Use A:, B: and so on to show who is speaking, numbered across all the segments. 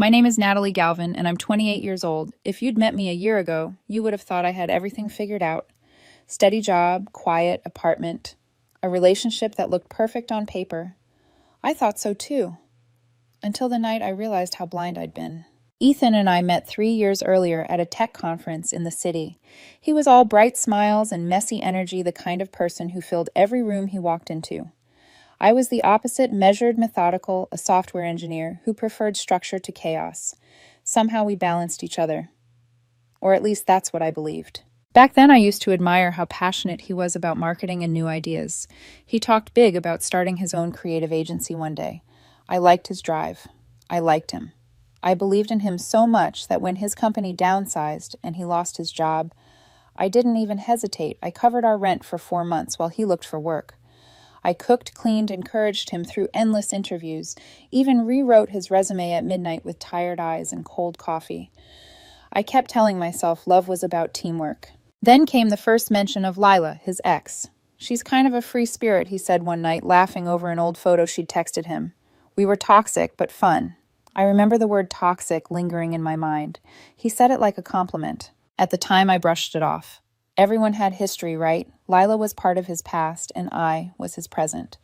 A: My name is Natalie Galvin, and I'm 28 years old. If you'd met me a year ago, you would have thought I had everything figured out. Steady job, quiet apartment, a relationship that looked perfect on paper. I thought so too, until the night I realized how blind I'd been. Ethan and I met 3 years earlier at a tech conference in the city. He was all bright smiles and messy energy, the kind of person who filled every room he walked into. I was the opposite, measured, methodical, a software engineer who preferred structure to chaos. Somehow we balanced each other. Or at least that's what I believed. Back then I used to admire how passionate he was about marketing and new ideas. He talked big about starting his own creative agency one day. I liked his drive. I liked him. I believed in him so much that when his company downsized and he lost his job, I didn't even hesitate. I covered our rent for 4 months while he looked for work. I cooked, cleaned, encouraged him through endless interviews, even rewrote his resume at midnight with tired eyes and cold coffee. I kept telling myself love was about teamwork. Then came the first mention of Lila, his ex. She's kind of a free spirit, he said one night, laughing over an old photo she'd texted him. We were toxic, but fun. I remember the word toxic lingering in my mind. He said it like a compliment. At the time, I brushed it off. Everyone had history, right? Lila was part of his past, and I was his present.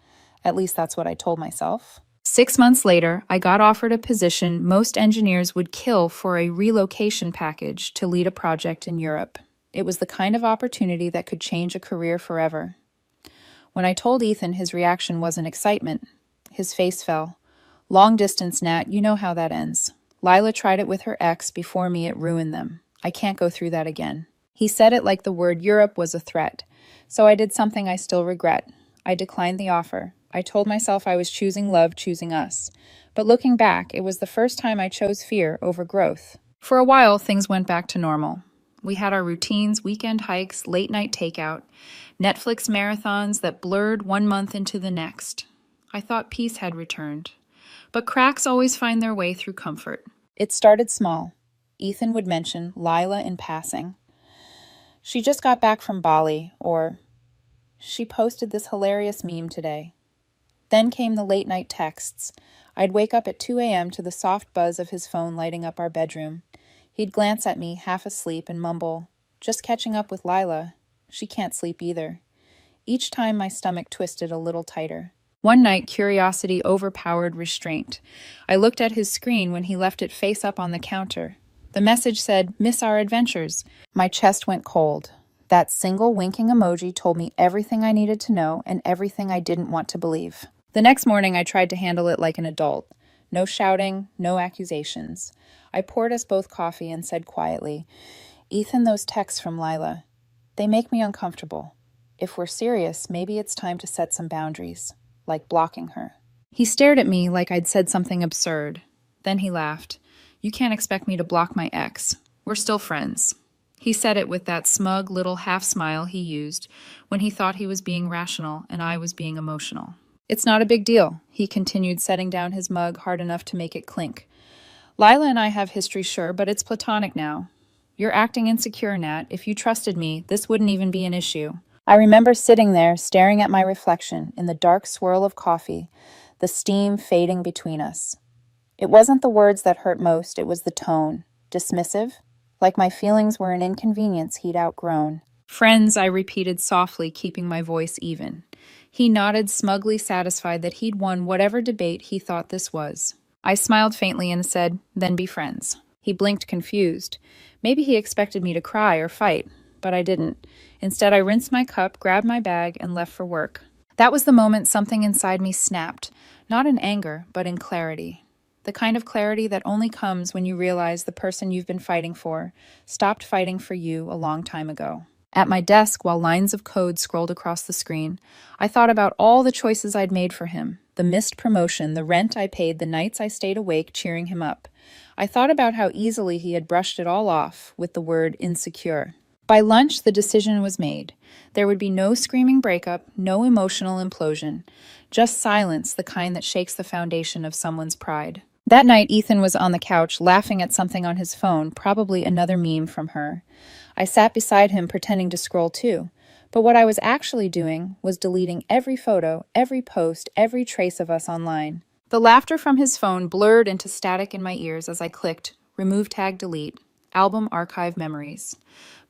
A: At least that's what I told myself. 6 months later, I got offered a position most engineers would kill for a relocation package to lead a project in Europe. It was the kind of opportunity that could change a career forever. When I told Ethan, his reaction wasn't excitement. His face fell. Long distance, Nat, you know how that ends. Lila tried it with her ex. Before me, it ruined them. I can't go through that again. He said it like the word Europe was a threat. So I did something I still regret. I declined the offer. I told myself I was choosing love, choosing us. But looking back, it was the first time I chose fear over growth. For a while, things went back to normal. We had our routines, weekend hikes, late-night takeout, Netflix marathons that blurred 1 month into the next. I thought peace had returned. But cracks always find their way through comfort. It started small. Ethan would mention Lila in passing. She just got back from Bali, or she posted this hilarious meme today. Then came the late-night texts. I'd wake up at 2 a.m. to the soft buzz of his phone lighting up our bedroom. He'd glance at me, half asleep, and mumble, just catching up with Lila. She can't sleep either. Each time my stomach twisted a little tighter. One night, curiosity overpowered restraint. I looked at his screen when he left it face up on the counter. The message said, "Miss our adventures." My chest went cold. That single winking emoji told me everything I needed to know and everything I didn't want to believe. The next morning, I tried to handle it like an adult. No shouting, no accusations. I poured us both coffee and said quietly, "Ethan, those texts from Lila, they make me uncomfortable. If we're serious, maybe it's time to set some boundaries, like blocking her." He stared at me like I'd said something absurd. Then he laughed. "You can't expect me to block my ex. We're still friends." He said it with that smug little half smile he used when he thought he was being rational and I was being emotional. "It's not a big deal," he continued, setting down his mug hard enough to make it clink. "Lila and I have history, sure, but it's platonic now. You're acting insecure, Nat. If you trusted me, this wouldn't even be an issue." I remember sitting there, staring at my reflection in the dark swirl of coffee, the steam fading between us. It wasn't the words that hurt most, it was the tone. Dismissive, like my feelings were an inconvenience he'd outgrown. "Friends," I repeated softly, keeping my voice even. He nodded, smugly satisfied that he'd won whatever debate he thought this was. I smiled faintly and said, "Then be friends." He blinked, confused. Maybe he expected me to cry or fight, but I didn't. Instead, I rinsed my cup, grabbed my bag, and left for work. That was the moment something inside me snapped, not in anger, but in clarity. The kind of clarity that only comes when you realize the person you've been fighting for stopped fighting for you a long time ago. At my desk, while lines of code scrolled across the screen, I thought about all the choices I'd made for him, the missed promotion, the rent I paid, the nights I stayed awake cheering him up. I thought about how easily he had brushed it all off with the word insecure. By lunch, the decision was made. There would be no screaming breakup, no emotional implosion, just silence, the kind that shakes the foundation of someone's pride. That night, Ethan was on the couch, laughing at something on his phone, probably another meme from her. I sat beside him, pretending to scroll too. But what I was actually doing was deleting every photo, every post, every trace of us online. The laughter from his phone blurred into static in my ears as I clicked remove tag delete, album archive memories.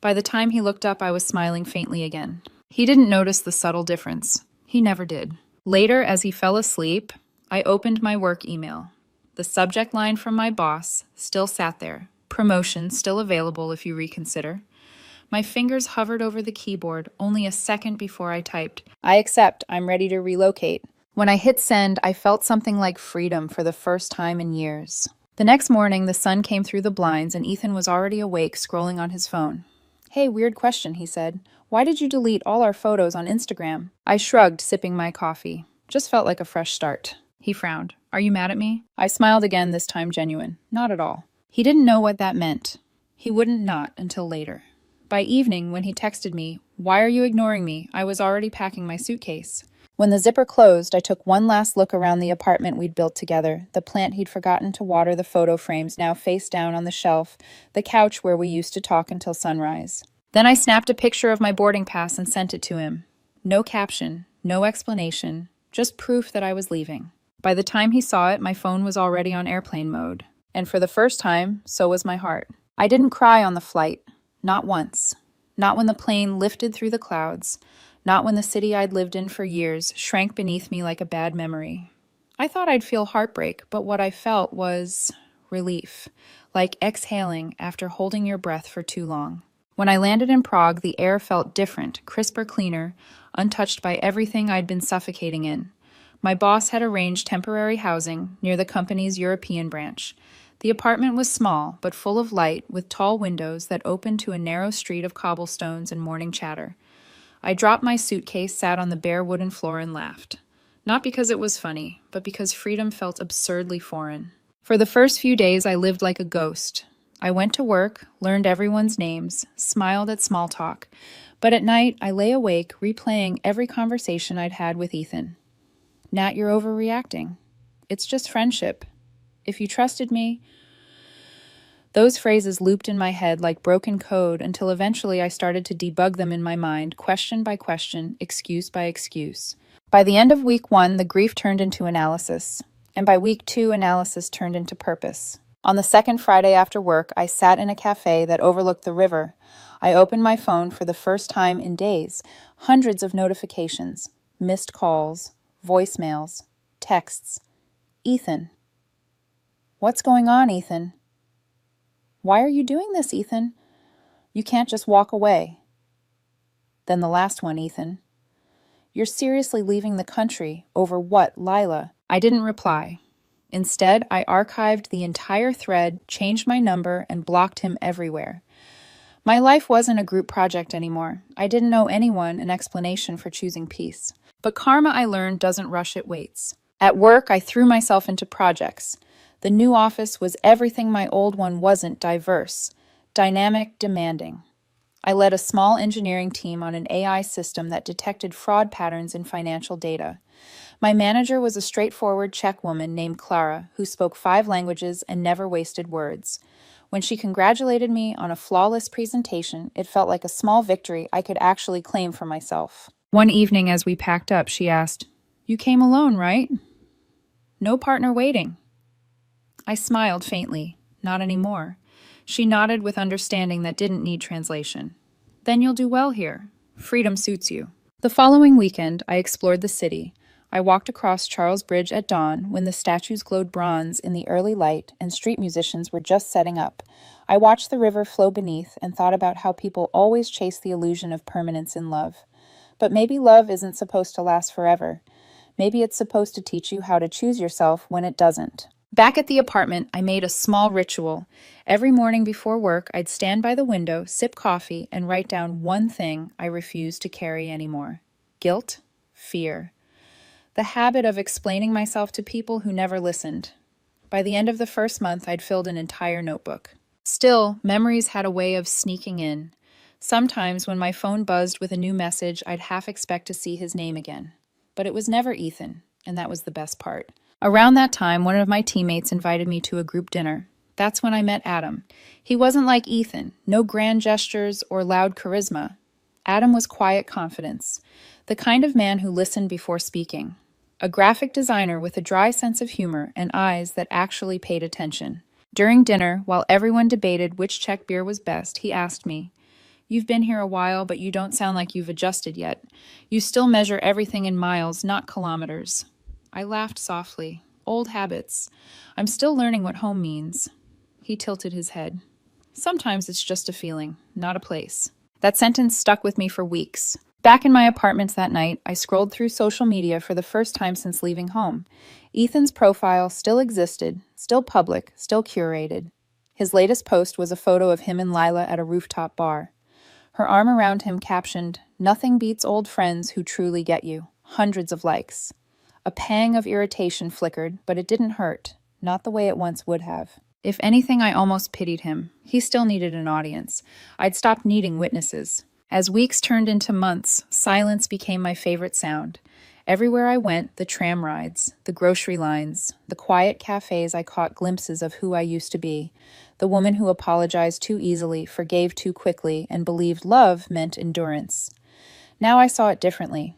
A: By the time he looked up, I was smiling faintly again. He didn't notice the subtle difference. He never did. Later, as he fell asleep, I opened my work email. The subject line from my boss still sat there. Promotion still available if you reconsider. My fingers hovered over the keyboard only a second before I typed, I accept, I'm ready to relocate. When I hit send, I felt something like freedom for the first time in years. The next morning, the sun came through the blinds and Ethan was already awake, scrolling on his phone. Hey, weird question, he said. Why did you delete all our photos on Instagram? I shrugged, sipping my coffee. Just felt like a fresh start. He frowned. Are you mad at me? I smiled again, this time genuine. Not at all. He didn't know what that meant. He wouldn't not until later. By evening, when he texted me, why are you ignoring me? I was already packing my suitcase. When the zipper closed, I took one last look around the apartment we'd built together, the plant he'd forgotten to water, the photo frames now face down on the shelf, the couch where we used to talk until sunrise. Then I snapped a picture of my boarding pass and sent it to him. No caption, no explanation, just proof that I was leaving. By the time he saw it, my phone was already on airplane mode. And for the first time, so was my heart. I didn't cry on the flight. Not once. Not when the plane lifted through the clouds. Not when the city I'd lived in for years shrank beneath me like a bad memory. I thought I'd feel heartbreak, but what I felt was relief, like exhaling after holding your breath for too long. When I landed in Prague, the air felt different, crisper, cleaner, untouched by everything I'd been suffocating in. My boss had arranged temporary housing near the company's European branch. The apartment was small, but full of light, with tall windows that opened to a narrow street of cobblestones and morning chatter. I dropped my suitcase, sat on the bare wooden floor, and laughed. Not because it was funny, but because freedom felt absurdly foreign. For the first few days, I lived like a ghost. I went to work, learned everyone's names, smiled at small talk. But at night, I lay awake, replaying every conversation I'd had with Ethan. Nat, you're overreacting. It's just friendship. If you trusted me... Those phrases looped in my head like broken code until eventually I started to debug them in my mind, question by question, excuse by excuse. By the end of week 1, the grief turned into analysis. And by week 2, analysis turned into purpose. On the second Friday after work, I sat in a cafe that overlooked the river. I opened my phone for the first time in days. Hundreds of notifications, missed calls, voicemails, texts. Ethan. What's going on, Ethan? Why are you doing this, Ethan? You can't just walk away. Then the last one, Ethan. You're seriously leaving the country over what, Lila? I didn't reply. Instead, I archived the entire thread, changed my number, and blocked him everywhere. My life wasn't a group project anymore. I didn't owe anyone an explanation for choosing peace. But karma, I learned, doesn't rush, it waits. At work, I threw myself into projects. The new office was everything my old one wasn't: diverse, dynamic, demanding. I led a small engineering team on an AI system that detected fraud patterns in financial data. My manager was a straightforward Czech woman named Clara, who spoke 5 languages and never wasted words. When she congratulated me on a flawless presentation, it felt like a small victory I could actually claim for myself. One evening as we packed up, she asked, "You came alone, right? No partner waiting." I smiled faintly. Not anymore. She nodded with understanding that didn't need translation. Then you'll do well here. Freedom suits you. The following weekend, I explored the city. I walked across Charles Bridge at dawn when the statues glowed bronze in the early light and street musicians were just setting up. I watched the river flow beneath and thought about how people always chase the illusion of permanence in love. But maybe love isn't supposed to last forever. Maybe it's supposed to teach you how to choose yourself when it doesn't. Back at the apartment, I made a small ritual. Every morning before work, I'd stand by the window, sip coffee, and write down one thing I refused to carry anymore. Guilt, fear. The habit of explaining myself to people who never listened. By the end of the first month, I'd filled an entire notebook. Still, memories had a way of sneaking in. Sometimes when my phone buzzed with a new message, I'd half expect to see his name again. But it was never Ethan, and that was the best part. Around that time, one of my teammates invited me to a group dinner. That's when I met Adam. He wasn't like Ethan, no grand gestures or loud charisma. Adam was quiet confidence, the kind of man who listened before speaking. A graphic designer with a dry sense of humor and eyes that actually paid attention. During dinner, while everyone debated which Czech beer was best, he asked me, "You've been here a while, but you don't sound like you've adjusted yet. You still measure everything in miles, not kilometers." I laughed softly. Old habits. I'm still learning what home means. He tilted his head. Sometimes it's just a feeling, not a place. That sentence stuck with me for weeks. Back in my apartment that night, I scrolled through social media for the first time since leaving home. Ethan's profile still existed, still public, still curated. His latest post was a photo of him and Lila at a rooftop bar. Her arm around him captioned, "Nothing beats old friends who truly get you." Hundreds of likes. A pang of irritation flickered, but it didn't hurt, not the way it once would have. If anything, I almost pitied him. He still needed an audience. I'd stopped needing witnesses. As weeks turned into months, silence became my favorite sound. Everywhere I went, the tram rides, the grocery lines, the quiet cafes, I caught glimpses of who I used to be. The woman who apologized too easily, forgave too quickly, and believed love meant endurance. Now I saw it differently.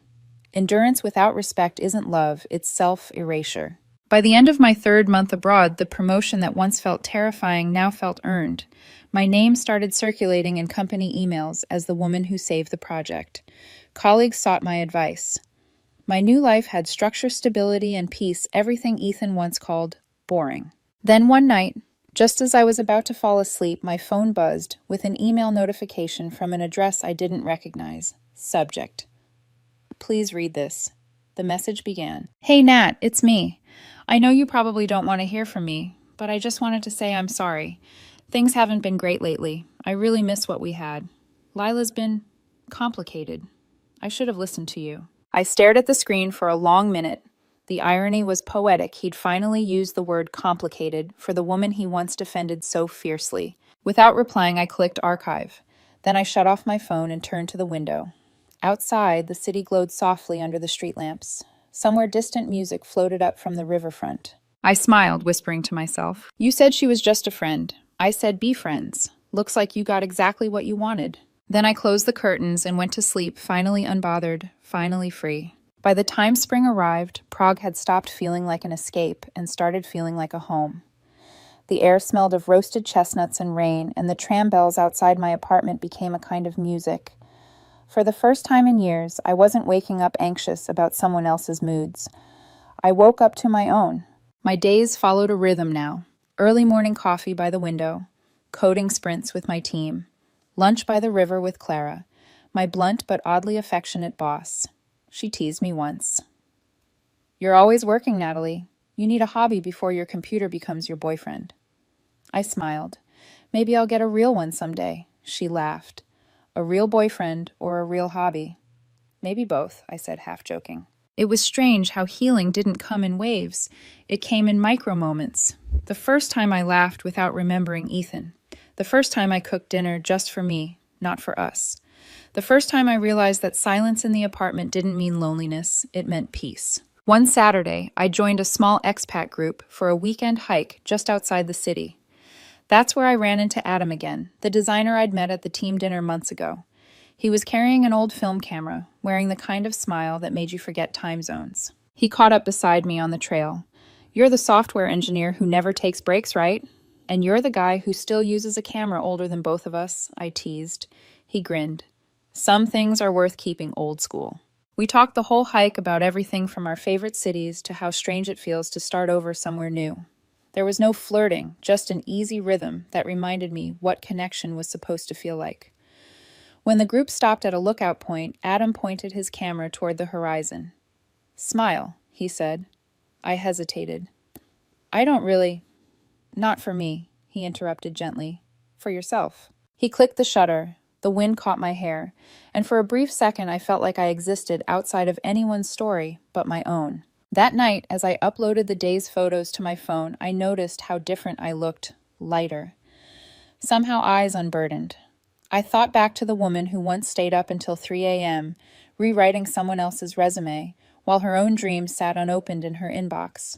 A: Endurance without respect isn't love, it's self-erasure. By the end of my 3rd month abroad, the promotion that once felt terrifying now felt earned. My name started circulating in company emails as the woman who saved the project. Colleagues sought my advice. My new life had structure, stability, and peace, everything Ethan once called boring. Then one night, just as I was about to fall asleep, my phone buzzed with an email notification from an address I didn't recognize. Subject: "Please read this." The message began. "Hey Nat, it's me. I know you probably don't want to hear from me, but I just wanted to say I'm sorry. Things haven't been great lately. I really miss what we had. Lila's been complicated. I should have listened to you." I stared at the screen for a long minute. The irony was poetic. He'd finally used the word complicated for the woman he once defended so fiercely. Without replying, I clicked archive. Then I shut off my phone and turned to the window. Outside, the city glowed softly under the street lamps. Somewhere distant music floated up from the riverfront. I smiled, whispering to myself, "You said she was just a friend. I said be friends. Looks like you got exactly what you wanted." Then I closed the curtains and went to sleep, finally unbothered, finally free. By the time spring arrived, Prague had stopped feeling like an escape and started feeling like a home. The air smelled of roasted chestnuts and rain, and the tram bells outside my apartment became a kind of music. For the first time in years, I wasn't waking up anxious about someone else's moods. I woke up to my own. My days followed a rhythm now. Early morning coffee by the window, coding sprints with my team, lunch by the river with Clara, my blunt but oddly affectionate boss. She teased me once. "You're always working, Natalie. You need a hobby before your computer becomes your boyfriend." I smiled. "Maybe I'll get a real one someday." She laughed. "A real boyfriend or a real hobby?" "Maybe both," I said, half joking. It was strange how healing didn't come in waves. It came in micro moments. The first time I laughed without remembering Ethan. The first time I cooked dinner just for me, not for us. The first time I realized that silence in the apartment didn't mean loneliness, it meant peace. One Saturday, I joined a small expat group for a weekend hike just outside the city. That's where I ran into Adam again, the designer I'd met at the team dinner months ago. He was carrying an old film camera, wearing the kind of smile that made you forget time zones. He caught up beside me on the trail. "You're the software engineer who never takes breaks, right? And you're the guy who still uses a camera older than both of us," I teased. He grinned. "Some things are worth keeping old school." We talked the whole hike about everything from our favorite cities to how strange it feels to start over somewhere new. There was no flirting, just an easy rhythm that reminded me what connection was supposed to feel like. When the group stopped at a lookout point, Adam pointed his camera toward the horizon. "Smile," he said. I hesitated. "I don't really—" "Not for me," he interrupted gently. "For yourself." He clicked the shutter. The wind caught my hair, and for a brief second I felt like I existed outside of anyone's story but my own. That night, as I uploaded the day's photos to my phone, I noticed how different I looked, lighter. Somehow eyes unburdened. I thought back to the woman who once stayed up until 3 a.m., rewriting someone else's resume, while her own dreams sat unopened in her inbox.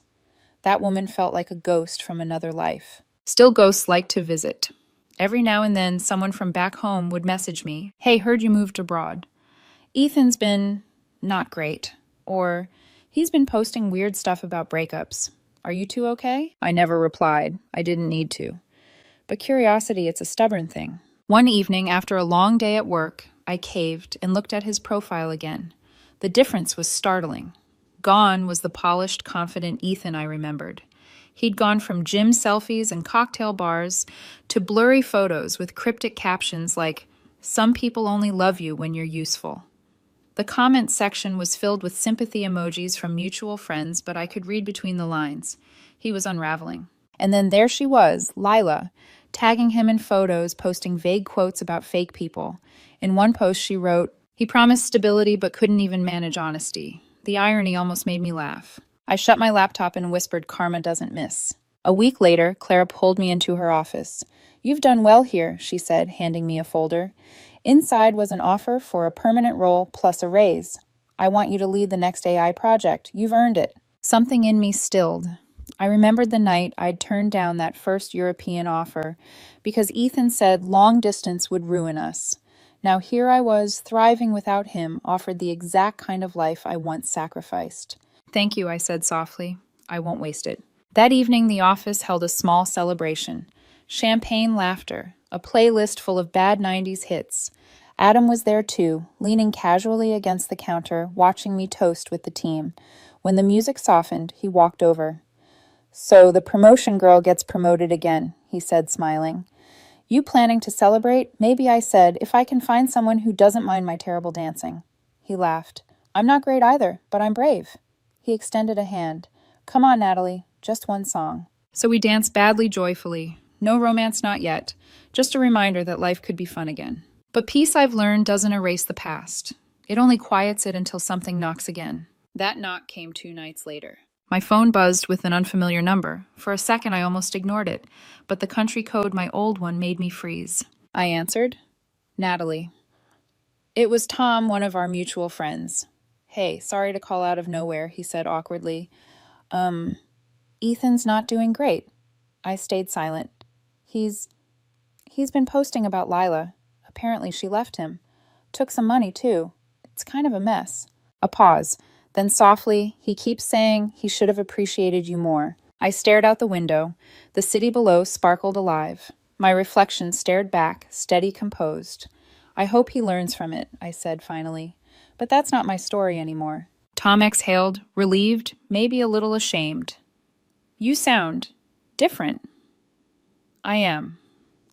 A: That woman felt like a ghost from another life. Still, ghosts like to visit. Every now and then, someone from back home would message me, "Hey, heard you moved abroad. Ethan's been not great," or He's been posting weird stuff about breakups. Are you two okay? I never replied. I didn't need to. But curiosity, it's a stubborn thing. One evening, after a long day at work, I caved and looked at his profile again. The difference was startling. Gone was the polished, confident Ethan I remembered. He'd gone from gym selfies and cocktail bars to blurry photos with cryptic captions like, "Some people only love you when you're useful." The comment section was filled with sympathy emojis from mutual friends, but I could read between the lines. He was unraveling. And then there she was, Lila, tagging him in photos, posting vague quotes about fake people. In one post she wrote, "He promised stability but couldn't even manage honesty." The irony almost made me laugh. I shut my laptop and whispered, "Karma doesn't miss." A week later, Clara pulled me into her office. "You've done well here," she said, handing me a folder. Inside was an offer for a permanent role plus a raise. "I want you to lead the next AI project. You've earned it." Something in me stilled. I remembered the night I'd turned down that first European offer because Ethan said long distance would ruin us. Now here I was, thriving without him, offered the exact kind of life I once sacrificed. "Thank you," I said softly. "I won't waste it." That evening, the office held a small celebration. Champagne laughter, a playlist full of bad 90s hits. Adam was there too, leaning casually against the counter, watching me toast with the team. When the music softened, he walked over. "So the promotion girl gets promoted again," he said, smiling. "You planning to celebrate?" "Maybe," I said, "if I can find someone who doesn't mind my terrible dancing." He laughed. "I'm not great either, but I'm brave." He extended a hand. "Come on, Natalie, just one song." So we danced badly joyfully. No romance, not yet. Just a reminder that life could be fun again. But peace, I've learned, doesn't erase the past. It only quiets it until something knocks again. That knock came 2 nights later. My phone buzzed with an unfamiliar number. For a second, I almost ignored it, but the country code, my old one, made me freeze. I answered. "Natalie." It was Tom, one of our mutual friends. "Hey, sorry to call out of nowhere," he said awkwardly. Ethan's not doing great." I stayed silent. He's been posting about Lila. Apparently she left him. Took some money, too. It's kind of a mess." A pause. Then softly, "He keeps saying he should have appreciated you more." I stared out the window. The city below sparkled alive. My reflection stared back, steady, composed. "I hope he learns from it," I said finally. "But that's not my story anymore." Tom exhaled, relieved, maybe a little ashamed. "You sound different." "I am,"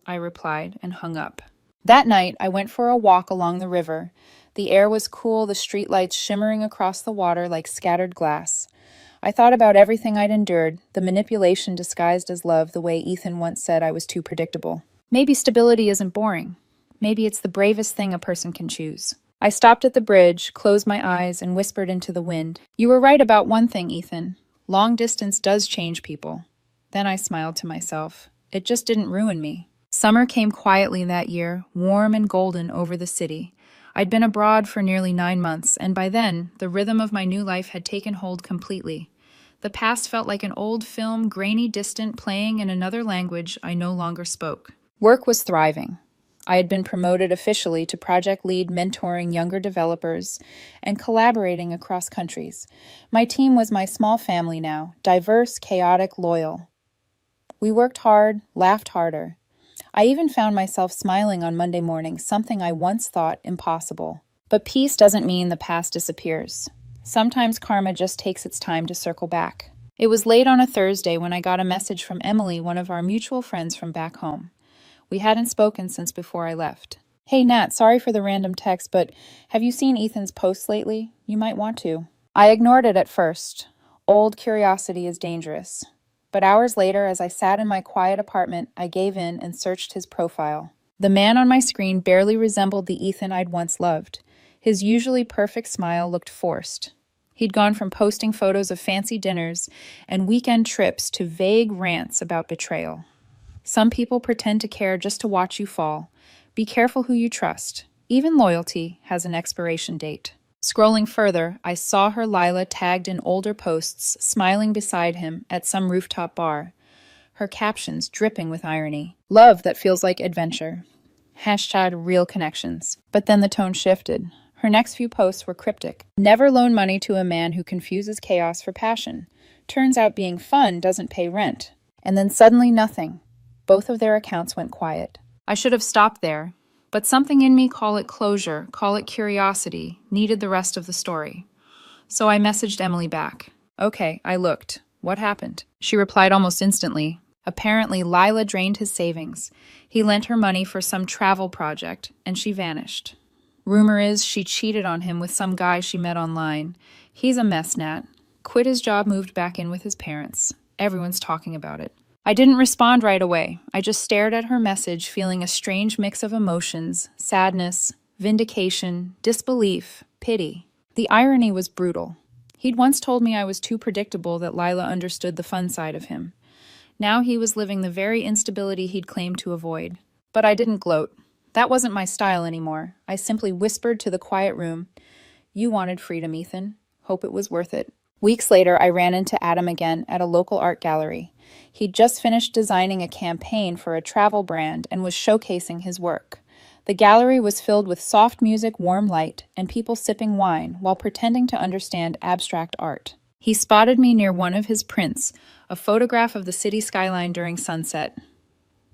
A: I replied and hung up. That night, I went for a walk along the river. The air was cool, the streetlights shimmering across the water like scattered glass. I thought about everything I'd endured, the manipulation disguised as love, the way Ethan once said I was too predictable. Maybe stability isn't boring. Maybe it's the bravest thing a person can choose. I stopped at the bridge, closed my eyes, and whispered into the wind. "You were right about one thing, Ethan. Long distance does change people." Then I smiled to myself. It just didn't ruin me. Summer came quietly that year, warm and golden over the city. I'd been abroad for nearly 9 months, and by then, the rhythm of my new life had taken hold completely. The past felt like an old film, grainy, distant, playing in another language I no longer spoke. Work was thriving. I had been promoted officially to project lead, mentoring younger developers and collaborating across countries. My team was my small family now, diverse, chaotic, loyal. We worked hard, laughed harder. I even found myself smiling on Monday mornings, something I once thought impossible. But peace doesn't mean the past disappears. Sometimes karma just takes its time to circle back. It was late on a Thursday when I got a message from Emily, one of our mutual friends from back home. We hadn't spoken since before I left. "Hey Nat, sorry for the random text, but have you seen Ethan's posts lately? You might want to." I ignored it at first. Old curiosity is dangerous. But hours later, as I sat in my quiet apartment, I gave in and searched his profile. The man on my screen barely resembled the Ethan I'd once loved. His usually perfect smile looked forced. He'd gone from posting photos of fancy dinners and weekend trips to vague rants about betrayal. Some people pretend to care just to watch you fall. Be careful who you trust. Even loyalty has an expiration date. Scrolling further, I saw her Lila tagged in older posts, smiling beside him at some rooftop bar. Her captions dripping with irony. "Love that feels like adventure. # real connections." But then the tone shifted. Her next few posts were cryptic. Never loan money to a man who confuses chaos for passion. Turns out being fun doesn't pay rent. And then suddenly nothing. Both of their accounts went quiet. I should have stopped there, but something in me, call it closure, call it curiosity, needed the rest of the story. So I messaged Emily back. Okay, I looked. What happened? She replied almost instantly. Apparently, Lila drained his savings. He lent her money for some travel project, and she vanished. Rumor is she cheated on him with some guy she met online. He's a mess, Nat. Quit his job, moved back in with his parents. Everyone's talking about it. I didn't respond right away. I just stared at her message, feeling a strange mix of emotions, sadness, vindication, disbelief, pity. The irony was brutal. He'd once told me I was too predictable, that Lila understood the fun side of him. Now he was living the very instability he'd claimed to avoid. But I didn't gloat. That wasn't my style anymore. I simply whispered to the quiet room, "You wanted freedom, Ethan. Hope it was worth it." Weeks later, I ran into Adam again at a local art gallery. He'd just finished designing a campaign for a travel brand and was showcasing his work. The gallery was filled with soft music, warm light, and people sipping wine while pretending to understand abstract art. He spotted me near one of his prints, a photograph of the city skyline during sunset.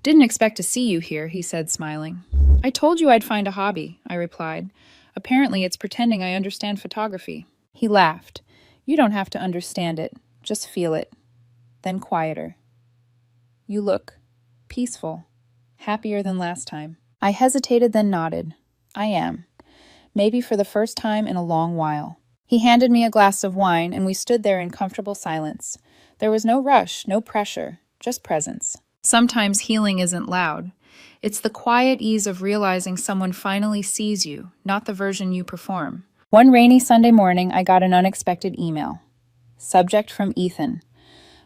A: "Didn't expect to see you here," he said, smiling. "I told you I'd find a hobby," I replied. "Apparently it's pretending I understand photography." He laughed. "You don't have to understand it, just feel it." Then quieter. "You look peaceful, happier than last time." I hesitated, then nodded. "I am. Maybe for the first time in a long while." He handed me a glass of wine, and we stood there in comfortable silence. There was no rush, no pressure, just presence. Sometimes healing isn't loud. It's the quiet ease of realizing someone finally sees you, not the version you perform. One rainy Sunday morning, I got an unexpected email. Subject from Ethan.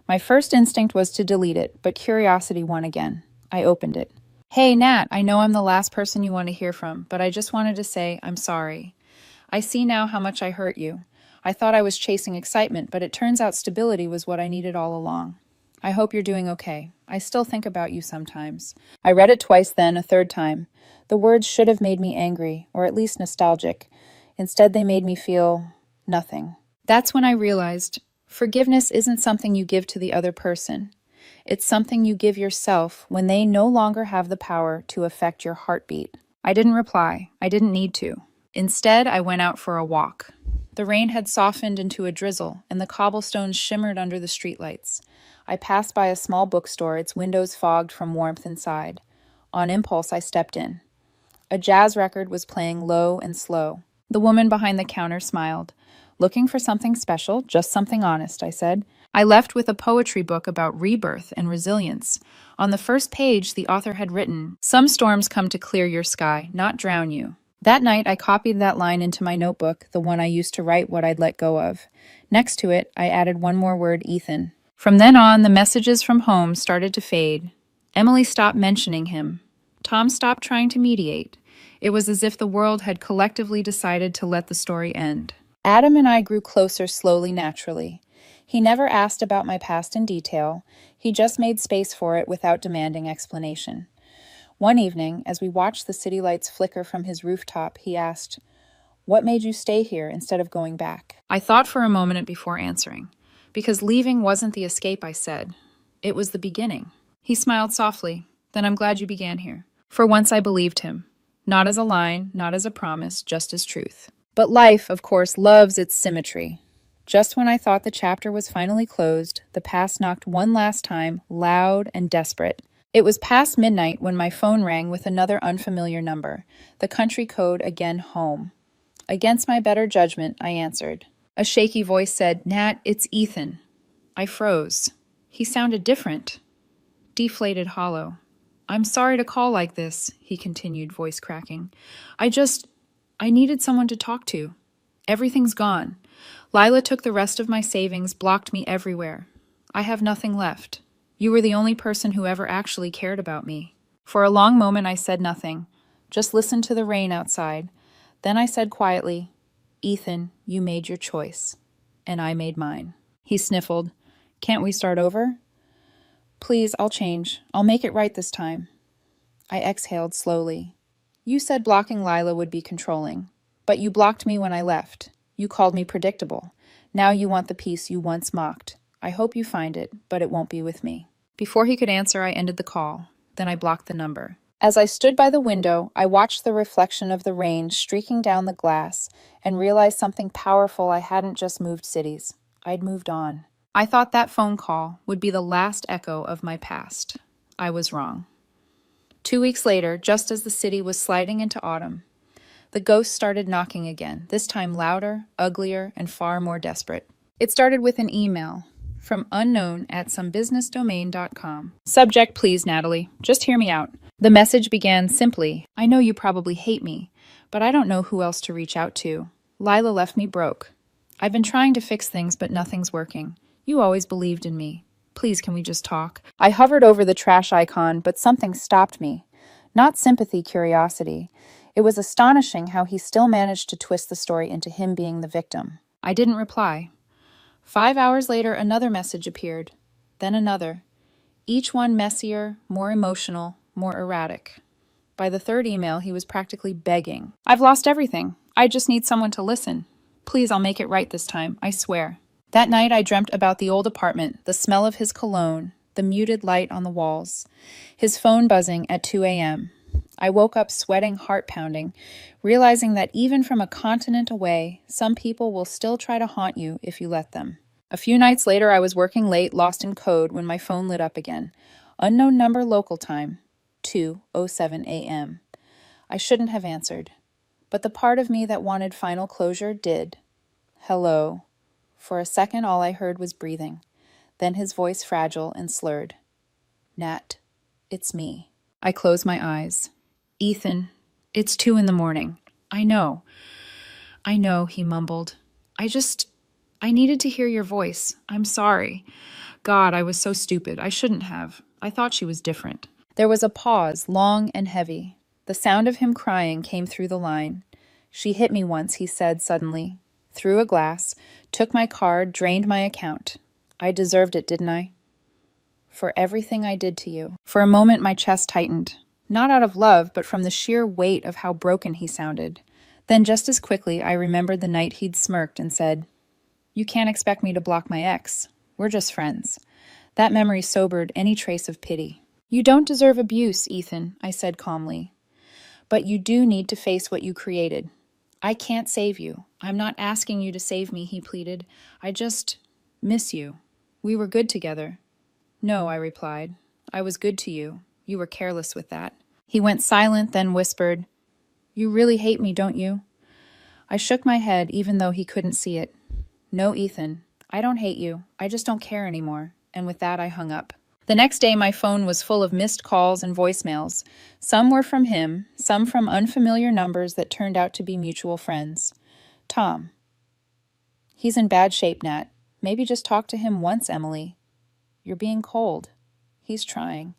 A: My first instinct was to delete it, but curiosity won again. I opened it. "Hey, Nat, I know I'm the last person you want to hear from, but I just wanted to say I'm sorry. I see now how much I hurt you. I thought I was chasing excitement, but it turns out stability was what I needed all along. I hope you're doing okay. I still think about you sometimes." I read it twice, then a third time. The words should have made me angry, or at least nostalgic. Instead, they made me feel nothing. That's when I realized forgiveness isn't something you give to the other person. It's something you give yourself when they no longer have the power to affect your heartbeat. I didn't reply. I didn't need to. Instead, I went out for a walk. The rain had softened into a drizzle, and the cobblestones shimmered under the streetlights. I passed by a small bookstore, its windows fogged from warmth inside. On impulse, I stepped in. A jazz record was playing low and slow. The woman behind the counter smiled. "Looking for something special? Just something honest," I said. I left with a poetry book about rebirth and resilience. On the first page, the author had written, "Some storms come to clear your sky, not drown you." That night, I copied that line into my notebook, the one I used to write what I'd let go of. Next to it, I added one more word, Ethan. From then on, the messages from home started to fade. Emily stopped mentioning him. Tom stopped trying to mediate. It was as if the world had collectively decided to let the story end. Adam and I grew closer slowly, naturally. He never asked about my past in detail. He just made space for it without demanding explanation. One evening, as we watched the city lights flicker from his rooftop, he asked, "What made you stay here instead of going back?" I thought for a moment before answering. Because leaving wasn't the escape, I said. It was the beginning. He smiled softly. "Then I'm glad you began here." For once I believed him. Not as a line, not as a promise, just as truth. But life, of course, loves its symmetry. Just when I thought the chapter was finally closed, the past knocked one last time, loud and desperate. It was past midnight when my phone rang with another unfamiliar number, the country code again home. Against my better judgment, I answered. A shaky voice said, "Nat, it's Ethan." I froze. He sounded different. Deflated, hollow. "I'm sorry to call like this," he continued, voice cracking. I needed someone to talk to. Everything's gone. Lila took the rest of my savings, blocked me everywhere. I have nothing left. You were the only person who ever actually cared about me. For a long moment I said nothing, just listened to the rain outside. Then I said quietly, "Ethan, you made your choice, and I made mine." He sniffled. "Can't we start over?" "Please, I'll change. I'll make it right this time." I exhaled slowly. "You said blocking Lila would be controlling, But you blocked me when I left. You called me predictable. Now you want the peace you once mocked. I hope you find it, but it won't be with me." Before he could answer, I ended the call. Then I blocked the number. As I stood by the window, I watched the reflection of the rain streaking down the glass and realized something powerful. I hadn't just moved cities. I'd moved on. I thought that phone call would be the last echo of my past. I was wrong. 2 weeks later, just as the city was sliding into autumn, the ghost started knocking again, this time louder, uglier, and far more desperate. It started with an email from unknown@somebusinessdomain.com. Subject, please, Natalie. Just hear me out. The message began simply, "I know you probably hate me, but I don't know who else to reach out to. Lila left me broke. I've been trying to fix things, but nothing's working. You always believed in me. Please, can we just talk?" I hovered over the trash icon, but something stopped me. Not sympathy, curiosity. It was astonishing how he still managed to twist the story into him being the victim. I didn't reply. 5 hours later, another message appeared. Then another. Each one messier, more emotional, more erratic. By the third email, he was practically begging. "I've lost everything. I just need someone to listen. Please, I'll make it right this time. I swear." That night, I dreamt about the old apartment, the smell of his cologne, the muted light on the walls, his phone buzzing at 2 a.m. I woke up sweating, heart pounding, realizing that even from a continent away, some people will still try to haunt you if you let them. A few nights later, I was working late, lost in code, when my phone lit up again. Unknown number, local time, 2:07 a.m. I shouldn't have answered, but the part of me that wanted final closure did. "Hello." For a second, all I heard was breathing. Then his voice fragile and slurred. "Nat, it's me." I closed my eyes. "Ethan, it's 2 a.m. I know, he mumbled. I needed to hear your voice. I'm sorry. God, I was so stupid. I shouldn't have. I thought she was different." There was a pause, long and heavy. The sound of him crying came through the line. "She hit me once," he said suddenly. "Threw a glass, took my card, drained my account. I deserved it, didn't I? For everything I did to you." For a moment, my chest tightened. Not out of love, but from the sheer weight of how broken he sounded. Then just as quickly, I remembered the night he'd smirked and said, "You can't expect me to block my ex. We're just friends." That memory sobered any trace of pity. "You don't deserve abuse, Ethan," I said calmly. "But you do need to face what you created. I can't save you. I'm not asking you to save me," he pleaded. "I just miss you. We were good together." "No," I replied. "I was good to you. You were careless with that." He went silent, then whispered, "You really hate me, don't you?" I shook my head, even though he couldn't see it. "No, Ethan, I don't hate you. I just don't care anymore." And with that, I hung up. The next day, my phone was full of missed calls and voicemails. Some were from him, some from unfamiliar numbers that turned out to be mutual friends. "Tom. He's in bad shape, Nat. Maybe just talk to him once, Emily. You're being cold. He's trying.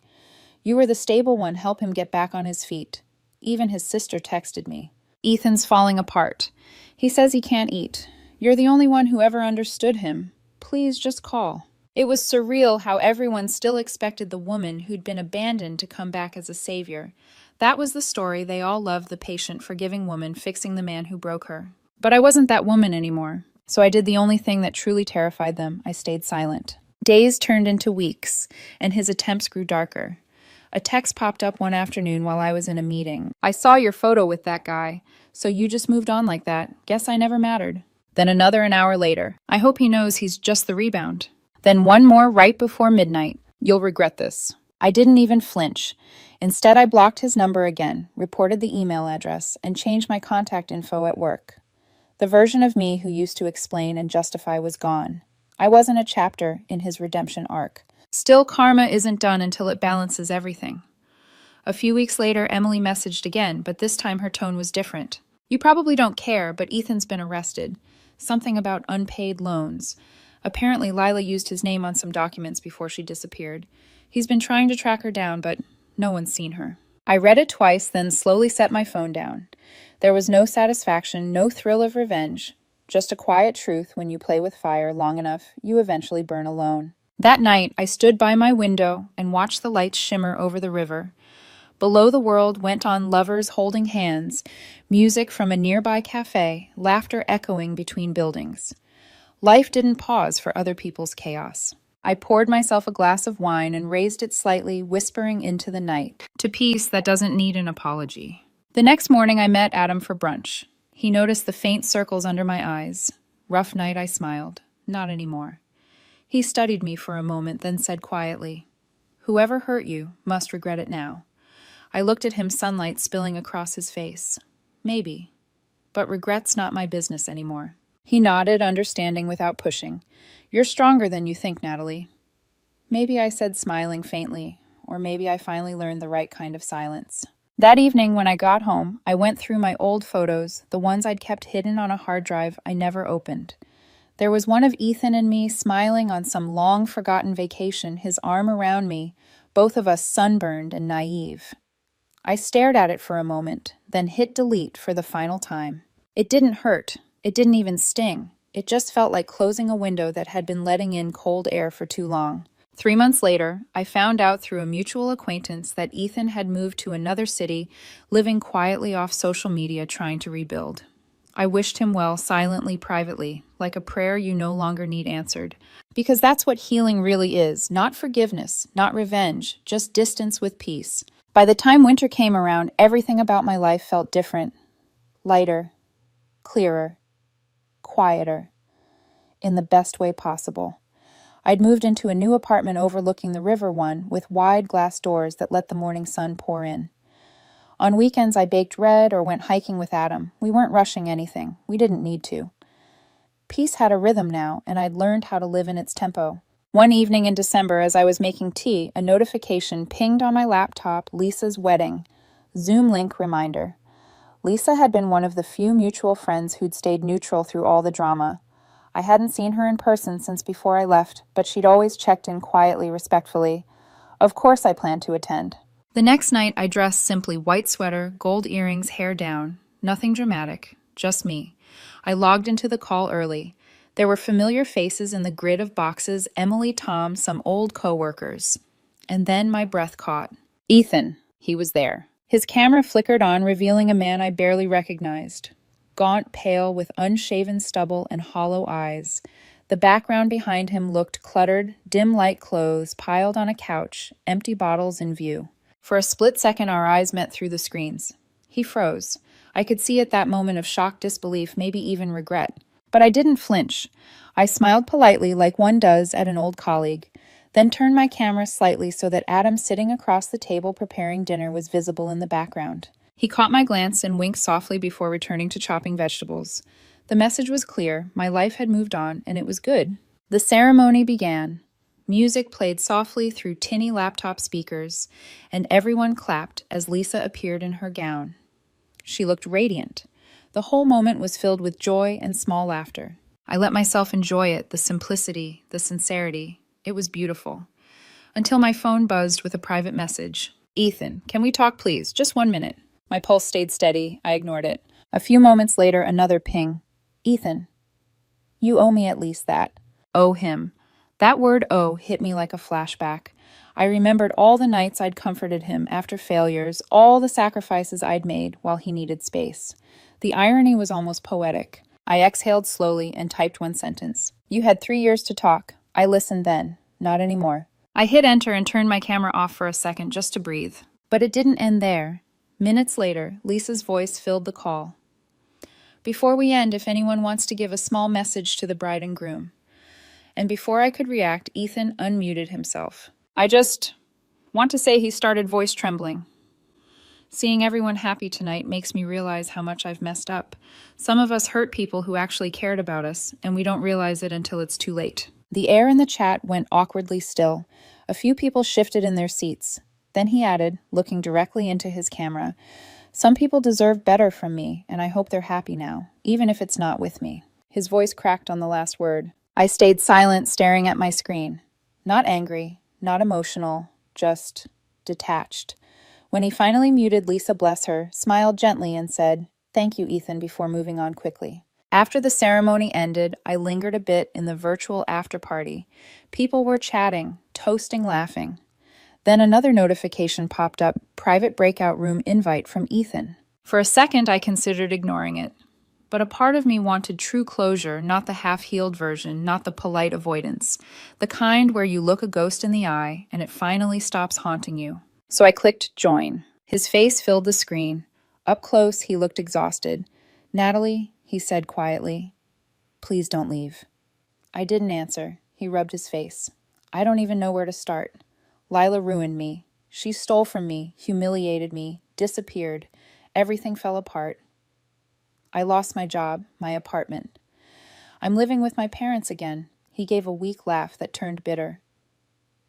A: You were the stable one. Help him get back on his feet." Even his sister texted me. "Ethan's falling apart. He says he can't eat. You're the only one who ever understood him. Please just call." It was surreal how everyone still expected the woman who'd been abandoned to come back as a savior. That was the story they all loved, the patient, forgiving woman fixing the man who broke her. But I wasn't that woman anymore, so I did the only thing that truly terrified them. I stayed silent. Days turned into weeks, and his attempts grew darker. A text popped up one afternoon while I was in a meeting. "I saw your photo with that guy, so you just moved on like that. Guess I never mattered." Then another an hour later. "I hope he knows he's just the rebound." Then one more right before midnight. "You'll regret this." I didn't even flinch. Instead, I blocked his number again, reported the email address, and changed my contact info at work. The version of me who used to explain and justify was gone. I wasn't a chapter in his redemption arc. Still, karma isn't done until it balances everything. A few weeks later, Emily messaged again, but this time her tone was different. "You probably don't care, but Ethan's been arrested. Something about unpaid loans. Apparently, Lila used his name on some documents before she disappeared. He's been trying to track her down, but no one's seen her." I read it twice, then slowly set my phone down. There was no satisfaction, no thrill of revenge. Just a quiet truth: when you play with fire long enough, you eventually burn alone. That night, I stood by my window and watched the lights shimmer over the river. Below the World went on lovers holding hands, music from a nearby cafe, laughter echoing between buildings. Life didn't pause for other people's chaos. I poured myself a glass of wine and raised it slightly, whispering into the night, to peace that doesn't need an apology. The next morning I met Adam for brunch. He noticed the faint circles under my eyes. Rough night, I smiled. Not anymore. He studied me for a moment, then said quietly, "Whoever hurt you must regret it now." I looked at him, sunlight spilling across his face. Maybe, but regret's not my business anymore. He nodded, understanding without pushing. "You're stronger than you think, Natalie." Maybe I said, smiling faintly, or maybe I finally learned the right kind of silence. That evening, when I got home, I went through my old photos, the ones I'd kept hidden on a hard drive I never opened. There was one of Ethan and me smiling on some long-forgotten vacation, his arm around me, both of us sunburned and naive. I stared at it for a moment, then hit delete for the final time. It didn't hurt. It didn't even sting. It just felt like closing a window that had been letting in cold air for too long. 3 months later, I found out through a mutual acquaintance that Ethan had moved to another city, living quietly off social media, trying to rebuild. I wished him well, silently, privately, like a prayer you no longer need answered. Because that's what healing really is, not forgiveness, not revenge, just distance with peace. By the time winter came around, everything about my life felt different. Lighter, clearer, quieter, in the best way possible. I'd moved into a new apartment overlooking the river, one with wide glass doors that let the morning sun pour in. On weekends, I baked bread or went hiking with Adam. We weren't rushing anything. We didn't need to. Peace had a rhythm now, and I'd learned how to live in its tempo. One evening in December, as I was making tea, a notification pinged on my laptop, Lisa's wedding. Zoom link reminder. Lisa had been one of the few mutual friends who'd stayed neutral through all the drama. I hadn't seen her in person since before I left, but she'd always checked in quietly, respectfully. Of course I planned to attend. The next night, I dressed simply: white sweater, gold earrings, hair down. Nothing dramatic, just me. I logged into the call early. There were familiar faces in the grid of boxes: Emily, Tom, some old co-workers. And then my breath caught. Ethan, he was there. His camera flickered on, revealing a man I barely recognized. Gaunt, pale, with unshaven stubble and hollow eyes. The background behind him looked cluttered, dim light clothes piled on a couch, empty bottles in view. For a split second, our eyes met through the screens. He froze. I could see at that moment of shocked disbelief, maybe even regret. But I didn't flinch. I smiled politely, like one does at an old colleague, then turned my camera slightly so that Adam, sitting across the table preparing dinner, was visible in the background. He caught my glance and winked softly before returning to chopping vegetables. The message was clear. My life had moved on, and it was good. The ceremony began. Music played softly through tinny laptop speakers, and everyone clapped as Lisa appeared in her gown. She looked radiant. The whole moment was filled with joy and small laughter. I let myself enjoy it, the simplicity, the sincerity. It was beautiful. Until my phone buzzed with a private message. "Ethan, can we talk, please? Just 1 minute." My pulse stayed steady. I ignored it. A few moments later, another ping. "Ethan, you owe me at least that." Owe him. That word "owe" hit me like a flashback. I remembered all the nights I'd comforted him after failures, all the sacrifices I'd made while he needed space. The irony was almost poetic. I exhaled slowly and typed one sentence. "You had 3 years to talk. I listened then. Not anymore." I hit enter and turned my camera off for a second just to breathe. But it didn't end there. Minutes later, Lisa's voice filled the call. "Before we end, if anyone wants to give a small message to the bride and groom." And before I could react, Ethan unmuted himself. "I just want to say," he started, voice trembling. "Seeing everyone happy tonight makes me realize how much I've messed up. Some of us hurt people who actually cared about us, and we don't realize it until it's too late." The air in the chat went awkwardly still. A few people shifted in their seats. Then he added, looking directly into his camera, "Some people deserve better from me, and I hope they're happy now, even if it's not with me." His voice cracked on the last word. I stayed silent, staring at my screen. Not angry, not emotional, just detached. When he finally muted, Lisa, bless her, smiled gently and said, "Thank you, Ethan," before moving on quickly. After the ceremony ended, I lingered a bit in the virtual after party. People were chatting, toasting, laughing. Then another notification popped up, private breakout room invite from Ethan. For a second, I considered ignoring it. But a part of me wanted true closure, not the half-healed version, not the polite avoidance. The kind where you look a ghost in the eye and it finally stops haunting you. So I clicked join. His face filled the screen. Up close, he looked exhausted. "Natalie," he said quietly, "please don't leave." I didn't answer. He rubbed his face. "I don't even know where to start. Lila ruined me. She stole from me, humiliated me, disappeared. Everything fell apart. I lost my job, my apartment. I'm living with my parents again." He gave a weak laugh that turned bitter.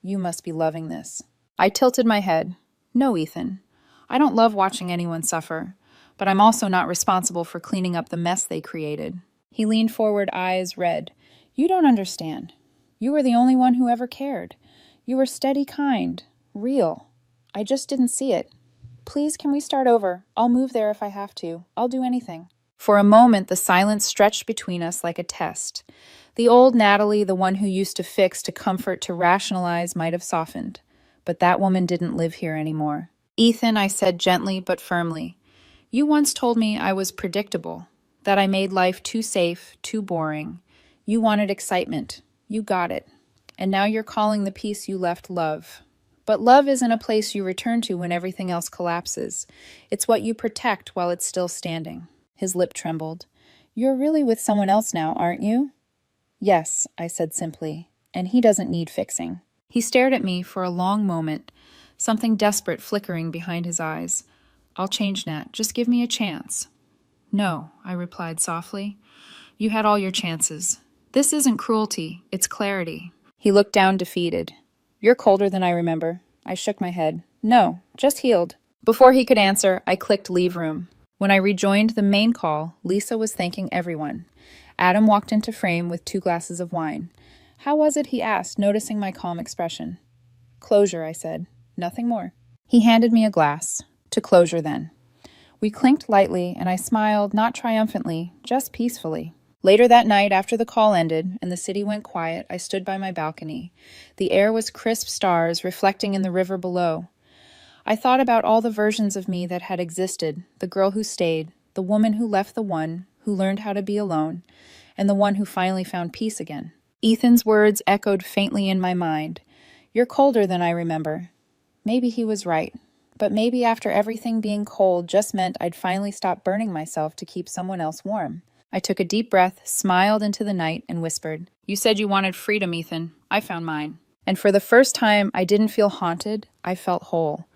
A: "You must be loving this." I tilted my head. "No, Ethan. I don't love watching anyone suffer, but I'm also not responsible for cleaning up the mess they created." He leaned forward, eyes red. "You don't understand. You were the only one who ever cared. You were steady, kind, real. I just didn't see it. Please, can we start over? I'll move there if I have to. I'll do anything." For a moment, the silence stretched between us like a test. The old Natalie, the one who used to fix, to comfort, to rationalize, might have softened. But that woman didn't live here anymore. "Ethan," I said gently but firmly, "you once told me I was predictable, that I made life too safe, too boring. You wanted excitement. You got it. And now you're calling the piece you left love. But love isn't a place you return to when everything else collapses. It's what you protect while it's still standing." His lip trembled. "You're really with someone else now, aren't you?" "Yes," I said simply, "and he doesn't need fixing." He stared at me for a long moment, something desperate flickering behind his eyes. "I'll change, Nat. Just give me a chance." "No," I replied softly. "You had all your chances. This isn't cruelty, it's clarity." He looked down defeated. "You're colder than I remember." I shook my head. "No, just healed." Before he could answer, I clicked leave room. When I rejoined the main call, Lisa was thanking everyone. Adam walked into frame with 2 glasses of wine. "How was it?" he asked, noticing my calm expression. "Closure," I said. "Nothing more." He handed me a glass. "To closure, then." We clinked lightly, and I smiled, not triumphantly, just peacefully. Later that night, after the call ended and the city went quiet, I stood by my balcony. The air was crisp stars reflecting in the river below. I thought about all the versions of me that had existed, the girl who stayed, the woman who left the one, who learned how to be alone, and the one who finally found peace again. Ethan's words echoed faintly in my mind. "You're colder than I remember." Maybe he was right, but maybe after everything, being cold just meant I'd finally stop burning myself to keep someone else warm. I took a deep breath, smiled into the night, and whispered, "You said you wanted freedom, Ethan. I found mine." And for the first time, I didn't feel haunted, I felt whole.